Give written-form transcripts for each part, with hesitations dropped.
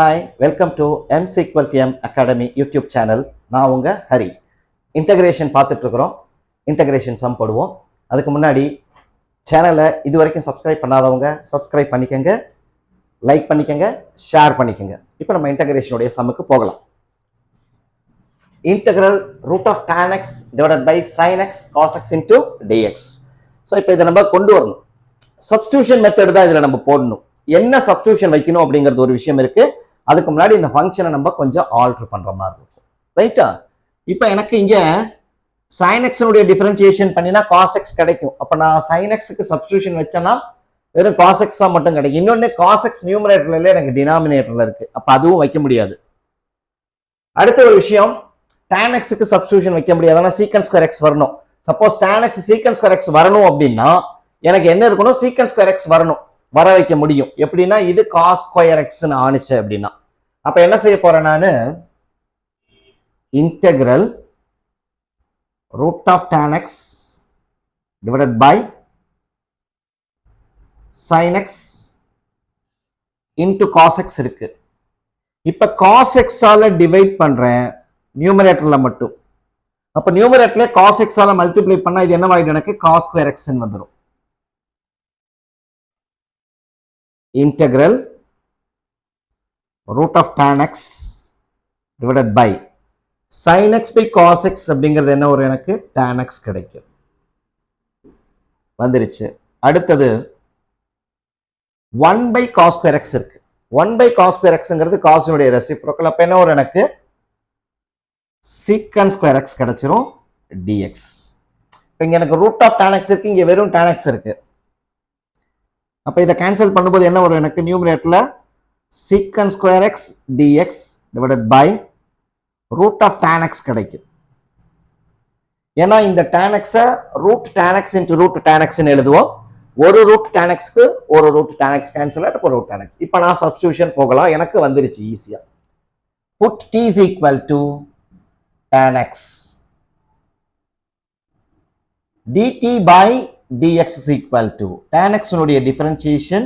Hi, welcome to MSQLTM academy YouTube channel. நான் உங்கள் Hari. Integration பார்த்துட்ருக்குறோம். Integration some போடுவோம். அதுக்கு முன்னாடி சேனலை இது வரைக்கும் சப்ஸ்கிரைப் பண்ணாதவங்க சப்ஸ்கிரைப் பண்ணிக்கோங்க, லைக் பண்ணிக்கோங்க, ஷேர் பண்ணிக்கோங்க. இப்போ நம்ம இன்டகிரேஷனுடைய சம்முக்கு போகலாம். Integral root of tan x divided by sin x cos x into dx. So இப்போ இதை நம்ம கொண்டு வரணும். சப்ஸ்டியூஷன் மெத்தட் தான் இதில் நம்ம போடணும். என்ன சப்ஸ்டியூஷன் வைக்கணும் அப்படிங்கிறது ஒரு விஷயம் இருக்கு. அதுக்கு முன்னாடி இந்த ஃபங்க்ஷனை நம்ம கொஞ்சம் ஆல்டர் பண்ற மாதிரி இருக்கும். ரைட்டா? இப்போ எனக்கு இங்க sin x உடைய டிஃபரன்சியேஷன் பண்ணினா cos x கிடைக்கும். அப்ப நான் sin x க்கு சப்ஸ்டியூஷன் வச்சேன்னா வெறும் cos x தான் மட்டும் கிடைக்கும். இன்னொன்னு cos x நியூமரேட்டர்ல இல்ல, எனக்கு டினாமினேட்டர்ல இருக்கு. அப்ப அதுவும் வைக்க முடியாது. அடுத்த ஒரு விஷயம், tan x க்கு சப்ஸ்டியூஷன் வைக்க முடியாது. ஆனா sec ஸ்கொயர் x வரணும். Suppose tan x sec square x வரணும் அப்படின்னா எனக்கு என்ன இருக்கணும்? sec ஸ்கொயர் x வரணும், வர வைக்க முடியும். எப்படின்னா இது cos ஸ்கொயர் x ன்னு ஆனிச்சு அப்படின்னா அப்ப என்ன செய்ய போறேன் நானு? Integral root of tan x divided by sin x into cos x இருக்கு. இப்ப cos x ஆல டிவைட் பண்றேன் நியூமரேட்டர்ல மட்டும். அப்ப நியூமரேட்டர்ல cos x ஆல மல்டிப்ளை பண்ணா இது என்ன ஆயிடும்? எனக்கு cos ஸ்கொயர் x ன்னு வந்துடும். Integral root of tan x divided by sin x by cos x அப்படிங்கிறது என்ன ஒரு எனக்கு tan x கிடைக்கும். வந்துருச்சு. அடுத்தது 1 by cos square x இருக்கு. 1 by cos square xங்கிறது cos உடைய ரெசிப்ரோக்கல். அப்ப என்ன ஒரு எனக்கு sec square x கிடைச்சிரும் dx. இங்க எனக்கு root of tan x இருக்கு, இங்க வெறும் tan x இருக்கு. அப்ப இதை கேன்சல் பண்ணும்போது என்ன வரும்? எனக்கு நியூமரேட்டர்ல sec square x dx divided by root of tan x கிடைக்கும். ஏன்னா இந்த tan x root tan x into root tan x ன்னு எழுதுவோம். ஒரு root tan x க்கு ஒரு root tan x கேன்சல் ஆயிட்டு ஒரு root tan x. இப்போ நான் சப்ஸ்டிடியூஷன் போகலாம். எனக்கு வந்துருச்சு ஈஸியா. put t is equal to tan x dt by dx is equal to tan x உடைய differentiation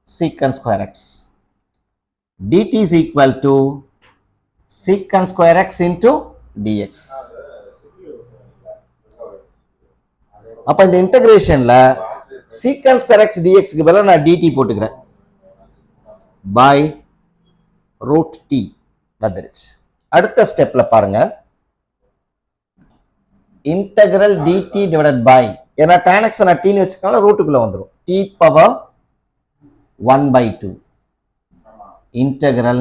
sec square x dt is equal to sec square x into dx. அப்ப இந்த இன்டகிரேஷன்ல sec square x dx க்கு பதிலா நான் dt போட்டுக்கிறேன் by root t வந்துருச்சு. அடுத்த ஸ்டெப்ல பாருங்க, integral dt divided by, ஏன்னா tan x நான் t ன்னு வச்சுக்கனால ரூட்டுக்குள்ள வந்துரும், t power 1 by 2 integral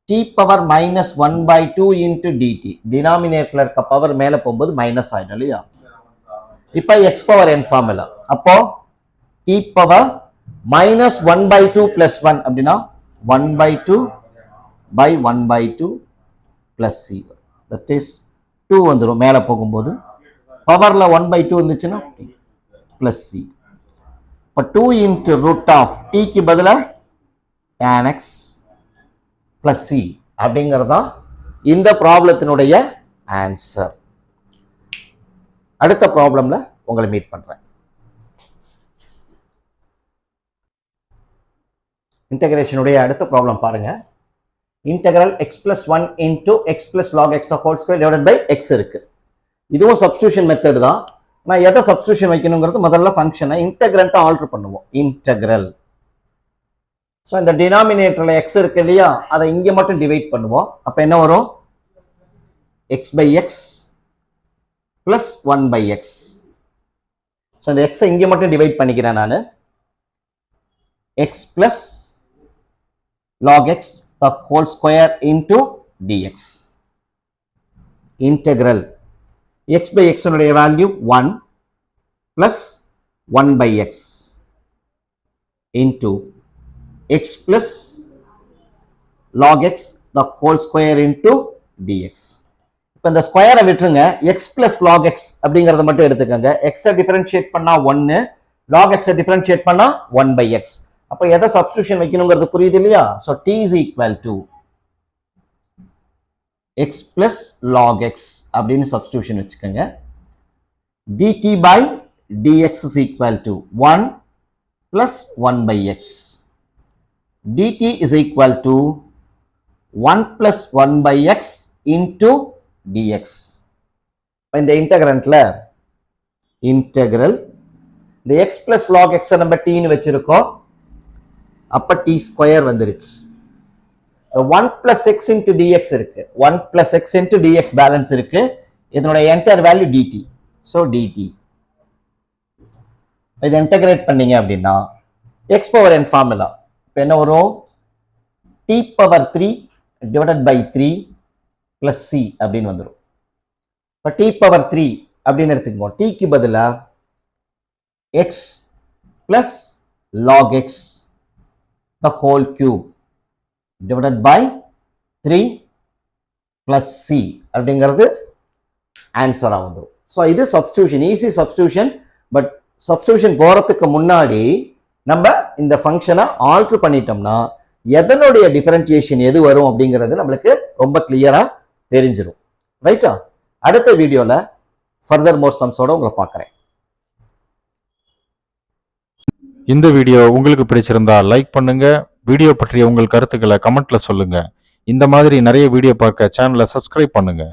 t power minus 1 by 2 into dt. டினாமினேட்டர்ல இருக்க பவர் மேல போகும்போது மைனஸ் ஆயிடும் இல்லையா? இப்ப x பவர் n ஃபார்முலா. அப்போ t power minus 1 by 2 plus 1 அப்படின்னா 1 by 2 by 1 by 2 plus c. that is 2 வந்துரும் மேல போகும்போது. பவர்ல 1 by 2 இருந்துச்சுன்னா plus c. இப்போ 2 into root of t க்கு பதிலா tan x plus c அப்படிங்கிறதா இந்த ப்ராப்ளத்தினுடைய ஆன்சர். அடுத்த ப்ராப்ளம்ல உங்களை மீட் பண்றேன். இன்டகிரேஷனுடைய அடுத்த ப்ராப்ளம் பாருங்க. Integral x plus 1 into x plus log x whole square divided by x இருக்கு. இதுவும் சப்ஸ்டிடியூஷன் மெத்தட் தான். நான் எதை சப்ஸ்டிடியூஷன் வைக்கணுங்கிறது முதல்ல ஃபங்க்ஷனை இன்டெகிரண்ட்டை ஆல்டர் பண்ணுவோம். இன்டெகிரல், ஸோ இந்த டினாமினேட்டர்ல x இருக்கு இல்லையா, அதை இங்க மட்டும் டிவைட் பண்ணுவோம். அப்ப என்ன வரும்? x by x plus 1 by x. So இந்த x இங்க மட்டும் டிவைட் பண்ணிக்கிறேன் நான். x plus log x the whole square into dx. Integral x by x உடைய value 1 plus 1 by x into x plus log x the whole square into dx. இப்போ இந்த ஸ்கொயரை விட்டுருங்க, x plus log x அப்படிங்கறத மட்டும் எடுத்துக்கங்க. x differentiate பண்ணா 1, log x differentiate பண்ணா 1 by x. அப்ப எதை சப்ஸ்டிடியூஷன் வைக்கணுங்கிறது புரியுது இல்லையா? so t is equal to x plus log x அப்படின்னு சப்ஸ்டிடியூஷன் வச்சுக்கோங்க. dt by dx is equal to 1 plus 1 by x dt is equal to 1 plus 1 by x into dx. இந்த integrantல integral இந்த x plus log x நம்ம t ன்னு வச்சிருக்கோம், அப்ப t square வந்துருச்சு. 1 plus x into dx இருக்கு, 1 plus x into dx balance இருக்கு, இதனோட entire value dt. So dt இதை இன்டகிரேட் பண்ணீங்க அப்படின்னா x பவர் n ஃபார்முலா இப்போ என்ன வரும், t power 3 divided by 3 plus c அப்படின்னு வந்துடும். இப்போ t பவர் 3 அப்படின்னு எடுத்துக்குவோம், t க்கு பதிலா x plus log x the whole cube divided by 3 plus c அப்படிங்கிறது ஆன்சரா வந்துடும். ஸோ இது substitution, easy substitution. But substitution போறதுக்கு முன்னாடி நம்ம இந்த ஃபங்க்ஷனை ஆல்டர் பண்ணிட்டோம்னா எதனுடைய டிஃபரன்சியேஷன் எது வரும் அப்படிங்கிறது நம்மளுக்கு ரொம்ப கிளியரா தெரிஞ்சிடும். ரைட்டா? அடுத்த வீடியோல ஃபர்தர் மோர் சம்ஸோட உங்களை பார்க்குறேன். இந்த வீடியோ உங்களுக்கு பிடிச்சிருந்தா லைக் பண்ணுங்க. வீடியோ பற்றிய உங்கள் கருத்துக்களை கமெண்ட்ல சொல்லுங்க. இந்த மாதிரி நிறைய வீடியோ பார்க்க சேனலை சப்ஸ்கிரைப் பண்ணுங்க.